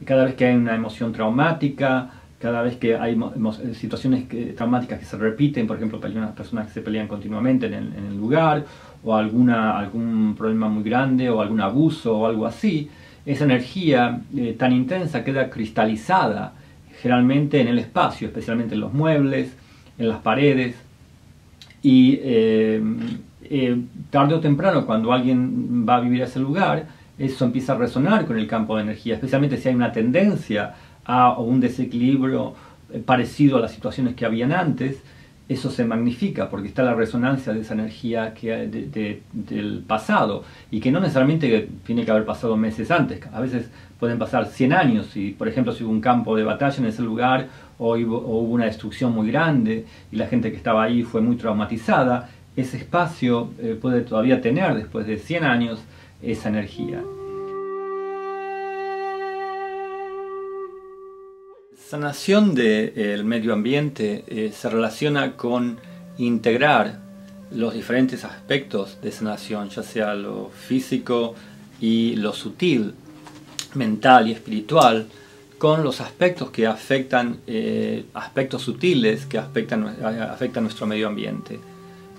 cada vez que hay una emoción traumática, cada vez que hay situaciones traumáticas que se repiten, por ejemplo, hay unas personas que se pelean continuamente en el lugar, o algún problema muy grande, o algún abuso, o algo así, esa energía tan intensa queda cristalizada, generalmente en el espacio, especialmente en los muebles, en las paredes, y tarde o temprano, cuando alguien va a vivir a ese lugar, eso empieza a resonar con el campo de energía, especialmente si hay una tendencia a un desequilibrio parecido a las situaciones que habían antes. Eso se magnifica porque está la resonancia de esa energía del pasado, y que no necesariamente tiene que haber pasado meses antes. A veces pueden pasar 100 años, y por ejemplo si hubo un campo de batalla en ese lugar, o hubo una destrucción muy grande y la gente que estaba ahí fue muy traumatizada, ese espacio puede todavía tener, después de 100 años, esa energía. Sanación del medio ambiente se relaciona con integrar los diferentes aspectos de sanación, ya sea lo físico y lo sutil, mental y espiritual, con los aspectos que afectan, aspectos sutiles que afectan nuestro medio ambiente.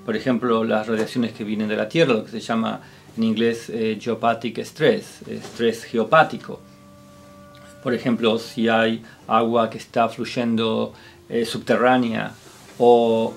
Por ejemplo, las radiaciones que vienen de la Tierra, lo que se llama en inglés geopathic stress, estrés geopático. Por ejemplo, si hay agua que está fluyendo subterránea, o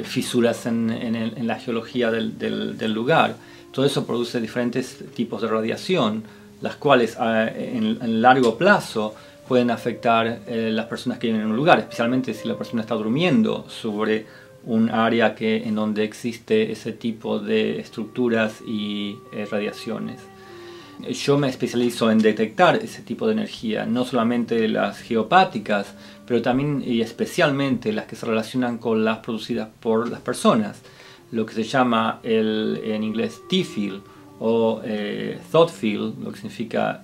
fisuras en la geología del lugar, todo eso produce diferentes tipos de radiación, las cuales en largo plazo pueden afectar las personas que viven en un lugar, especialmente si la persona está durmiendo sobre un área en donde existe ese tipo de estructuras y radiaciones. Yo me especializo en detectar ese tipo de energía, no solamente las geopáticas, pero también y especialmente las que se relacionan con las producidas por las personas, lo que se llama en inglés T-field o thought field, lo que significa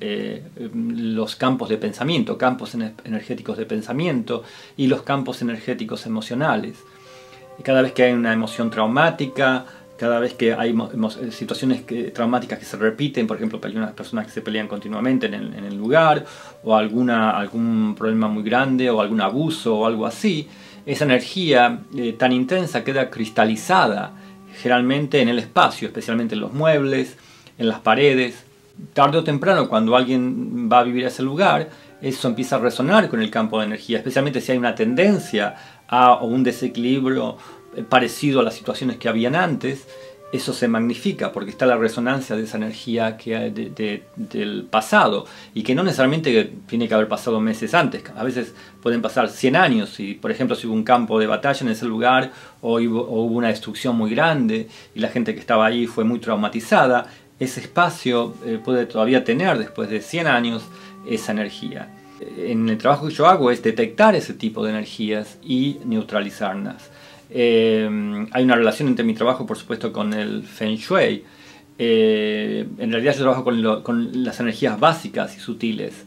los campos de pensamiento, campos energéticos de pensamiento, y los campos energéticos emocionales. Cada vez que hay una emoción traumática, cada vez que hay situaciones traumáticas que se repiten, por ejemplo, hay unas personas que se pelean continuamente en el lugar, o algún problema muy grande, o algún abuso, o algo así, esa energía tan intensa queda cristalizada, generalmente en el espacio, especialmente en los muebles, en las paredes. Tarde o temprano, cuando alguien va a vivir a ese lugar, eso empieza a resonar con el campo de energía, especialmente si hay una tendencia a un desequilibrio parecido a las situaciones que habían antes. Eso se magnifica porque está la resonancia de esa energía del pasado, y que no necesariamente tiene que haber pasado meses antes. A veces pueden pasar 100 años, y por ejemplo si hubo un campo de batalla en ese lugar, o hubo una destrucción muy grande y la gente que estaba ahí fue muy traumatizada, ese espacio puede todavía tener, después de 100 años, esa energía. En el trabajo que yo hago es detectar ese tipo de energías y neutralizarlas. Hay una relación entre mi trabajo, por supuesto, con el Feng Shui. En realidad yo trabajo con las energías básicas y sutiles.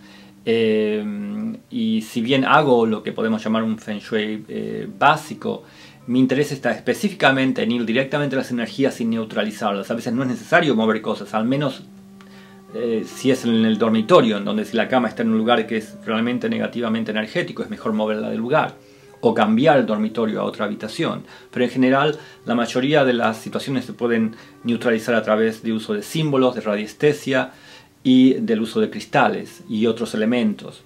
Y si bien hago lo que podemos llamar un Feng Shui básico, mi interés está específicamente en ir directamente a las energías y neutralizarlas. A veces no es necesario mover cosas, al menos si es en el dormitorio, en donde si la cama está en un lugar que es realmente negativamente energético, es mejor moverla del lugar, o cambiar el dormitorio a otra habitación. Pero en general, la mayoría de las situaciones se pueden neutralizar a través de uso de símbolos, de radiestesia y del uso de cristales y otros elementos.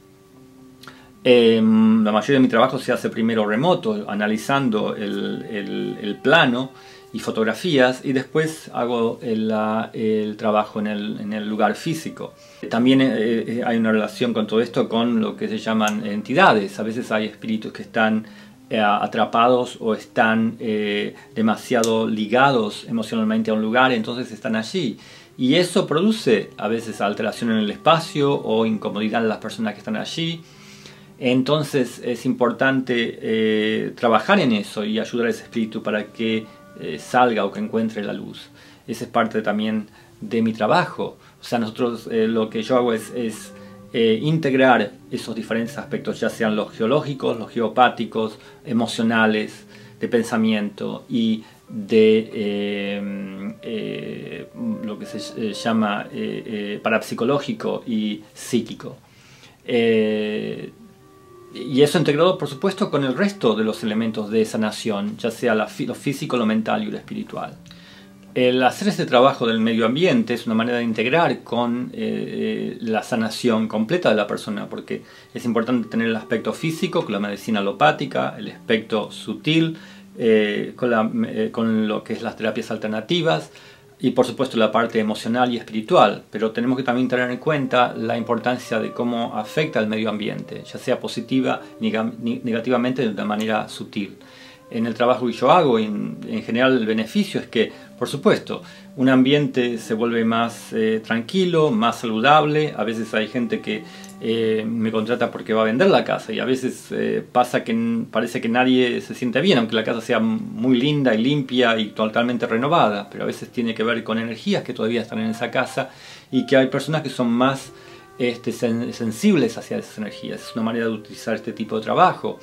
La mayoría de mi trabajo se hace primero remoto, analizando el plano y fotografías, y después hago el trabajo en el lugar físico. También hay una relación con todo esto con lo que se llaman entidades. A veces hay espíritus que están atrapados o están demasiado ligados emocionalmente a un lugar, entonces están allí. Y eso produce a veces alteración en el espacio o incomodidad en las personas que están allí. Entonces es importante trabajar en eso y ayudar a ese espíritu para que salga o que encuentre la luz. Esa es parte también de mi trabajo. O sea, nosotros lo que yo hago es integrar esos diferentes aspectos, ya sean los geológicos, los geopáticos, emocionales, de pensamiento y de lo que se llama parapsicológico y psíquico. Y eso integrado, por supuesto, con el resto de los elementos de sanación, ya sea lo físico, lo mental y lo espiritual. El hacer este trabajo del medio ambiente es una manera de integrar con la sanación completa de la persona, porque es importante tener el aspecto físico con la medicina alopática, el aspecto sutil con lo que es las terapias alternativas, y por supuesto la parte emocional y espiritual, pero tenemos que también tener en cuenta la importancia de cómo afecta al medio ambiente, ya sea positiva ni negativamente, de una manera sutil. En el trabajo que yo hago, en general el beneficio es que, por supuesto, un ambiente se vuelve más tranquilo, más saludable. A veces hay gente que me contrata porque va a vender la casa, y a veces pasa que parece que nadie se siente bien, aunque la casa sea muy linda y limpia y totalmente renovada, pero a veces tiene que ver con energías que todavía están en esa casa, y que hay personas que son más sensibles hacia esas energías. Es una manera de utilizar este tipo de trabajo.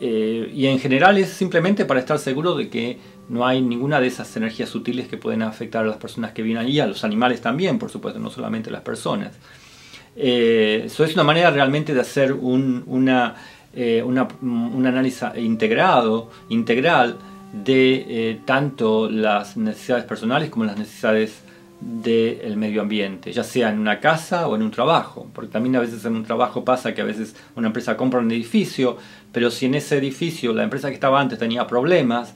Y en general es simplemente para estar seguro de que no hay ninguna de esas energías sutiles que pueden afectar a las personas que vienen allí, a los animales también, por supuesto, no solamente a las personas. Eso es una manera realmente de hacer un análisis integral de tanto las necesidades personales como las necesidades del medio ambiente, ya sea en una casa o en un trabajo, porque también a veces en un trabajo pasa que a veces una empresa compra un edificio, pero si en ese edificio la empresa que estaba antes tenía problemas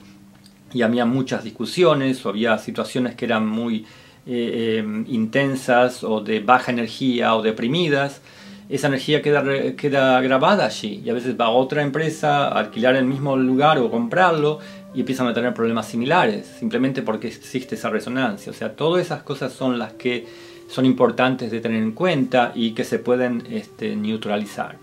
y había muchas discusiones o había situaciones que eran muy intensas o de baja energía o deprimidas, esa energía queda grabada allí, y a veces va a otra empresa a alquilar el mismo lugar o comprarlo y empiezan a tener problemas similares, simplemente porque existe esa resonancia. O sea, todas esas cosas son las que son importantes de tener en cuenta y que se pueden neutralizar.